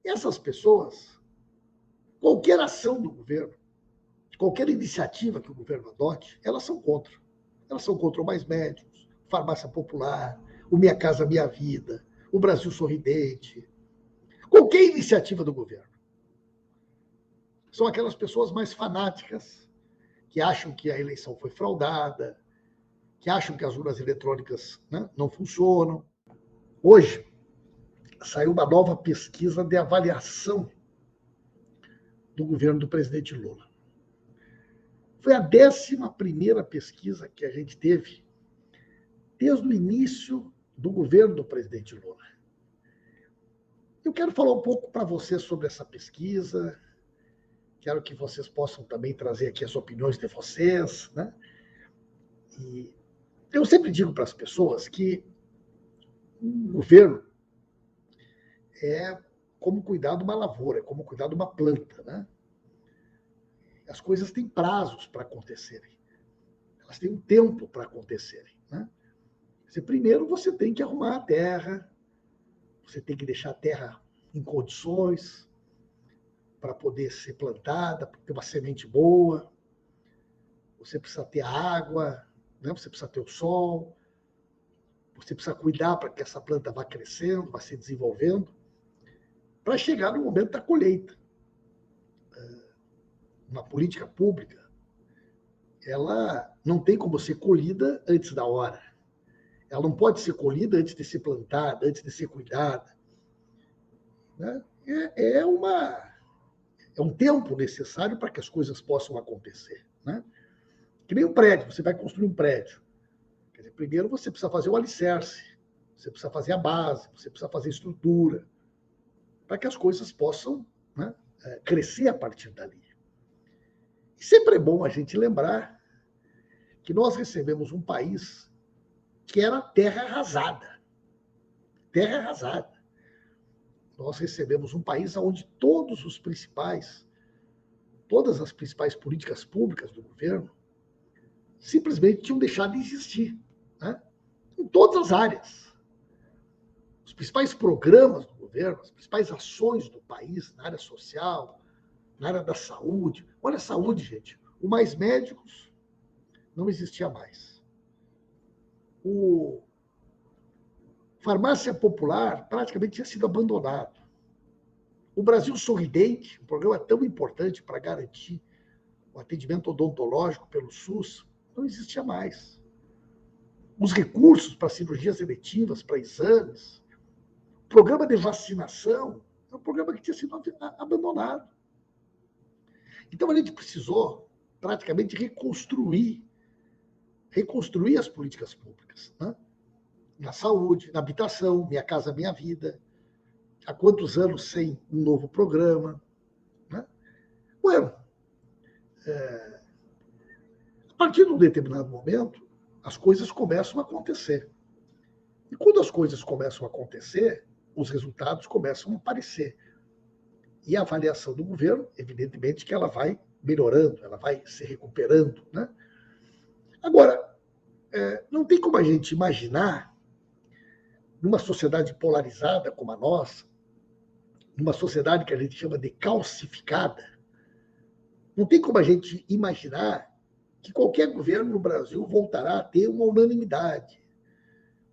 Essas pessoas, qualquer ação do governo, qualquer iniciativa que o governo adote, elas são contra. Elas são contra o Mais Médicos, Farmácia Popular, o Minha Casa Minha Vida, o Brasil Sorridente, qualquer iniciativa do governo. São aquelas pessoas mais fanáticas que acham que a eleição foi fraudada, que acham que as urnas eletrônicas, né, não funcionam. Hoje, saiu uma nova pesquisa de avaliação do governo do presidente Lula. Foi a 11ª pesquisa que a gente teve desde o início do governo do presidente Lula. Eu quero falar um pouco para vocês sobre essa pesquisa, quero que vocês possam também trazer aqui as opiniões de vocês, né? E eu sempre digo para as pessoas que o governo é como cuidar de uma lavoura, é como cuidar de uma planta, né? As coisas têm prazos para acontecerem. Elas têm um tempo para acontecerem, né? Primeiro você tem que arrumar a terra, você tem que deixar a terra em condições para poder ser plantada, para ter uma semente boa. Você precisa ter água, né? Você precisa ter o sol, você precisa cuidar para que essa planta vá crescendo, vá se desenvolvendo, para chegar no momento da colheita. Uma política pública, ela não tem como ser colhida antes da hora. Ela não pode ser colhida antes de ser plantada, antes de ser cuidada. Né? É um tempo necessário para que as coisas possam acontecer. Né? Que nem um prédio, você vai construir um prédio. Quer dizer, primeiro você precisa fazer o alicerce, você precisa fazer a base, você precisa fazer a estrutura, para que as coisas possam, né, crescer a partir dali. E sempre é bom a gente lembrar que nós recebemos um país que era terra arrasada. Terra arrasada. Nós recebemos um país onde todas as principais políticas públicas do governo simplesmente tinham deixado de existir, né? Em todas as áreas. Os principais programas do governo, as principais ações do país na área social, na área da saúde. Olha a saúde, gente. O Mais Médicos não existia mais. O Farmácia Popular praticamente tinha sido abandonado. O Brasil Sorridente, um programa tão importante para garantir o atendimento odontológico pelo SUS, não existia mais. Os recursos para cirurgias eletivas, para exames, o programa de vacinação, é um programa que tinha sido abandonado. Então a gente precisou praticamente reconstruir as políticas públicas, né? Na saúde, na habitação, Minha Casa Minha Vida. Há quantos anos sem um novo programa? Né? Bueno, a partir de um determinado momento, as coisas começam a acontecer. E quando as coisas começam a acontecer, os resultados começam a aparecer. E a avaliação do governo, evidentemente que ela vai melhorando, ela vai se recuperando. Né? Agora, não tem como a gente imaginar, numa sociedade polarizada como a nossa, numa sociedade que a gente chama de calcificada, não tem como a gente imaginar que qualquer governo no Brasil voltará a ter uma unanimidade,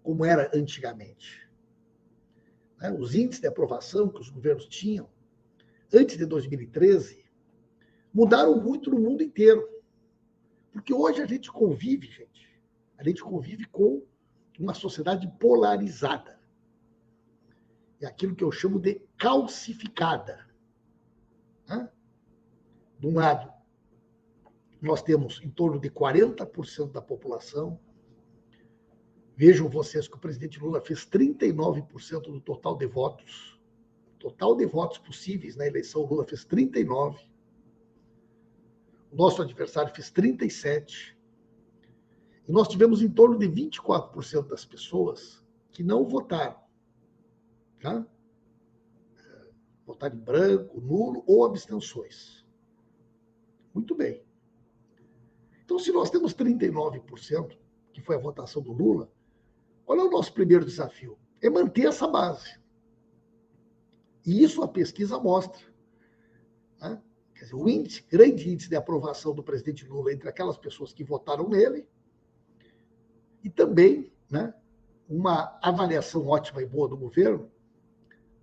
como era antigamente. Os índices de aprovação que os governos tinham antes de 2013 mudaram muito no mundo inteiro. Porque hoje a gente convive com uma sociedade polarizada. É aquilo que eu chamo de calcificada. De um lado, nós temos em torno de 40% da população. Vejam vocês que o presidente Lula fez 39% do total de votos. Total de votos possíveis na eleição, Lula fez 39%. O nosso adversário fez 37%. E nós tivemos em torno de 24% das pessoas que não votaram. Tá? Votaram em branco, nulo ou abstenções. Muito bem. Então, se nós temos 39%, que foi a votação do Lula, olha o nosso primeiro desafio, é manter essa base. E isso a pesquisa mostra. Né? Quer dizer, grande índice de aprovação do presidente Lula entre aquelas pessoas que votaram nele, e também, né, uma avaliação ótima e boa do governo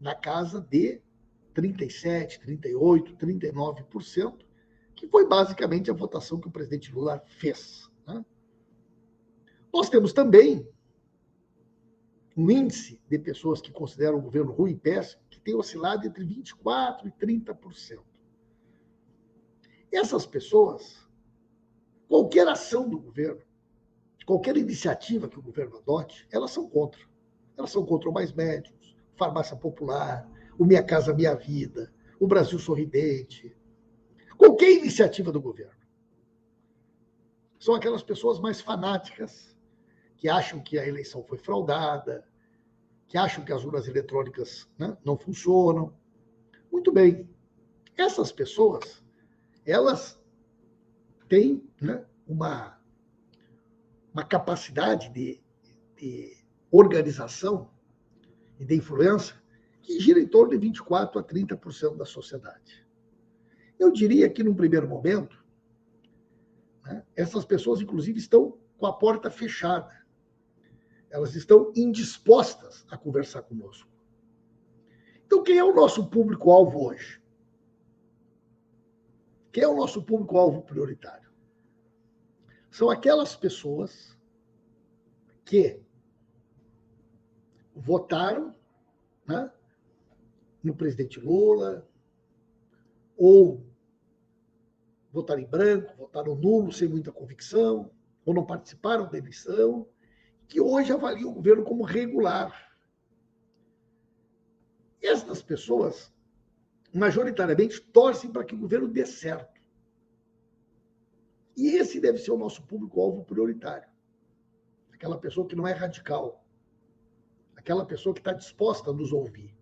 na casa de 37%, 38%, 39%, que foi basicamente a votação que o presidente Lula fez. Né? Nós temos também um índice de pessoas que consideram o governo ruim e péssimo, que tem oscilado entre 24% e 30%. Essas pessoas, qualquer ação do governo, qualquer iniciativa que o governo adote, elas são contra. Elas são contra o Mais Médicos, Farmácia Popular, o Minha Casa Minha Vida, o Brasil Sorridente, qualquer iniciativa do governo. São aquelas pessoas mais fanáticas, que acham que a eleição foi fraudada, que acham que as urnas eletrônicas, né, não funcionam. Muito bem. Essas pessoas, elas têm, né, uma capacidade de organização e de influência que gira em torno de 24% a 30% da sociedade. Eu diria que, num primeiro momento, né, essas pessoas, inclusive, estão com a porta fechada. Elas estão indispostas a conversar conosco. Então, quem é o nosso público-alvo hoje? Quem é o nosso público-alvo prioritário? São aquelas pessoas que votaram, né, no presidente Lula, ou votaram em branco, votaram nulo, sem muita convicção, ou não participaram da eleição, que hoje avaliam o governo como regular. Essas pessoas, majoritariamente, torcem para que o governo dê certo. E esse deve ser o nosso público-alvo prioritário. Aquela pessoa que não é radical. Aquela pessoa que está disposta a nos ouvir.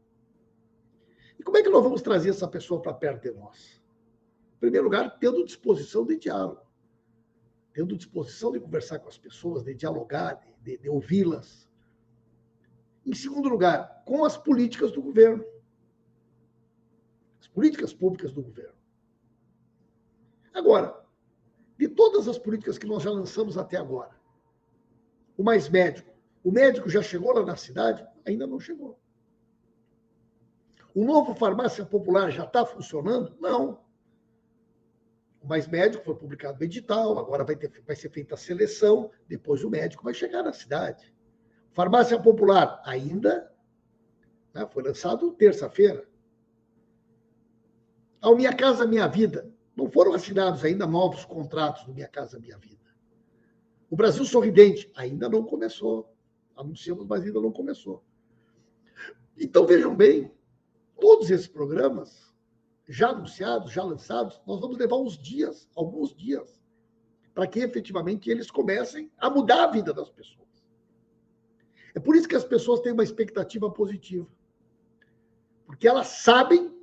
E como é que nós vamos trazer essa pessoa para perto de nós? Em primeiro lugar, tendo disposição de diálogo. Tendo disposição de conversar com as pessoas, de dialogar, de ouvi-las. Em segundo lugar, com as políticas do governo. As políticas públicas do governo. Agora, de todas as políticas que nós já lançamos até agora, o Mais Médico, o médico já chegou lá na cidade? Ainda não chegou. O novo Farmácia Popular já está funcionando? Não. O Mais Médico foi publicado no edital, agora vai ser feita a seleção, depois o médico vai chegar na cidade. Farmácia Popular ainda, né, foi lançado terça-feira. Ao Minha Casa Minha Vida, não foram assinados ainda novos contratos do Minha Casa Minha Vida. O Brasil Sorridente ainda não começou. Anunciamos, mas ainda não começou. Então, vejam bem, todos esses programas, já anunciados, já lançados, nós vamos levar uns dias, alguns dias, para que efetivamente eles comecem a mudar a vida das pessoas. É por isso que as pessoas têm uma expectativa positiva. Porque elas sabem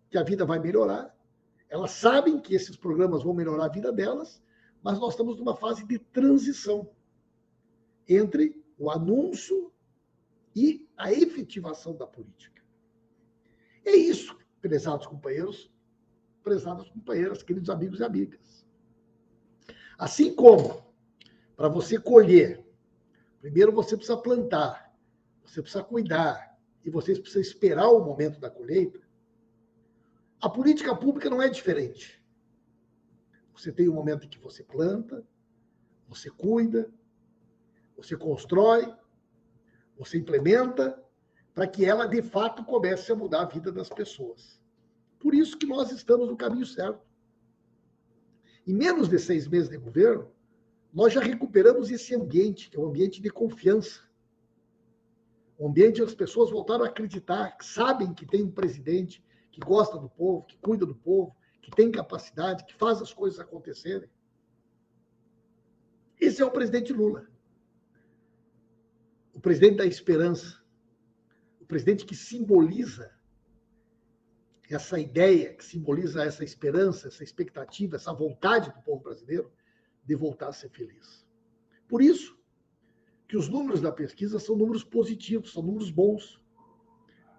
que a vida vai melhorar, elas sabem que esses programas vão melhorar a vida delas, mas nós estamos numa fase de transição entre o anúncio e a efetivação da política. É isso, prezados companheiros, prezadas companheiras, queridos amigos e amigas. Assim como, para você colher, primeiro você precisa plantar, você precisa cuidar, e você precisa esperar o momento da colheita, a política pública não é diferente. Você tem um momento em que você planta, você cuida, você constrói, você implementa, para que ela, de fato, comece a mudar a vida das pessoas. Por isso que nós estamos no caminho certo. Em menos de 6 meses de governo, nós já recuperamos esse ambiente, que é um ambiente de confiança. Um ambiente onde as pessoas voltaram a acreditar, que sabem que tem um presidente que gosta do povo, que cuida do povo, que tem capacidade, que faz as coisas acontecerem. Esse é o presidente Lula. O presidente da esperança. O presidente que simboliza essa ideia, que simboliza essa esperança, essa expectativa, essa vontade do povo brasileiro de voltar a ser feliz. Por isso que os números da pesquisa são números positivos, são números bons.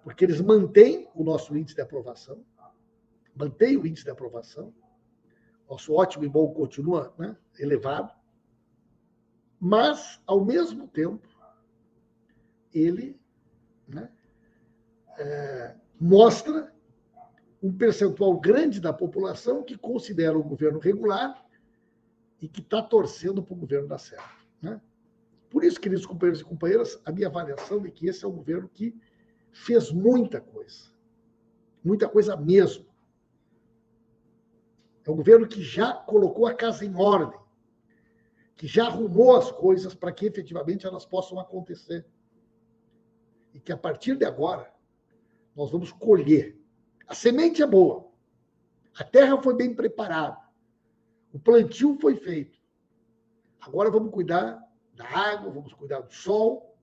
porque eles mantêm o nosso índice de aprovação, mantêm o índice de aprovação, nosso ótimo e bom continua, né, elevado, mas, ao mesmo tempo, ele, né, mostra um percentual grande da população que considera o governo regular e que está torcendo para o governo dar certo. Né? Por isso, queridos companheiros e companheiras, a minha avaliação é que esse é um governo que fez muita coisa mesmo. É um governo que já colocou a casa em ordem, que já arrumou as coisas para que efetivamente elas possam acontecer. E que a partir de agora nós vamos colher. A semente é boa, a terra foi bem preparada, o plantio foi feito. Agora vamos cuidar da água, vamos cuidar do sol,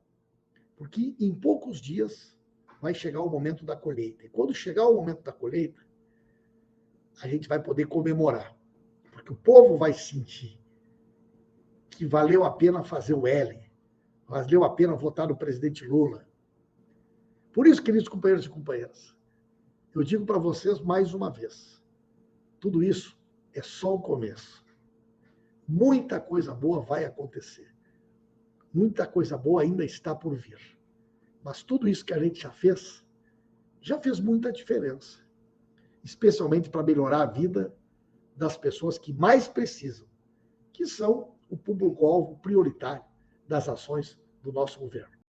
porque em poucos dias vai chegar o momento da colheita. E quando chegar o momento da colheita, a gente vai poder comemorar, porque o povo vai sentir que valeu a pena fazer o L, valeu a pena votar no presidente Lula. Por isso, queridos companheiros e companheiras, eu digo para vocês mais uma vez, tudo isso é só o começo. Muita coisa boa vai acontecer. Muita coisa boa ainda está por vir. Mas tudo isso que a gente já fez muita diferença. Especialmente para melhorar a vida das pessoas que mais precisam, que são o público-alvo prioritário das ações do nosso governo.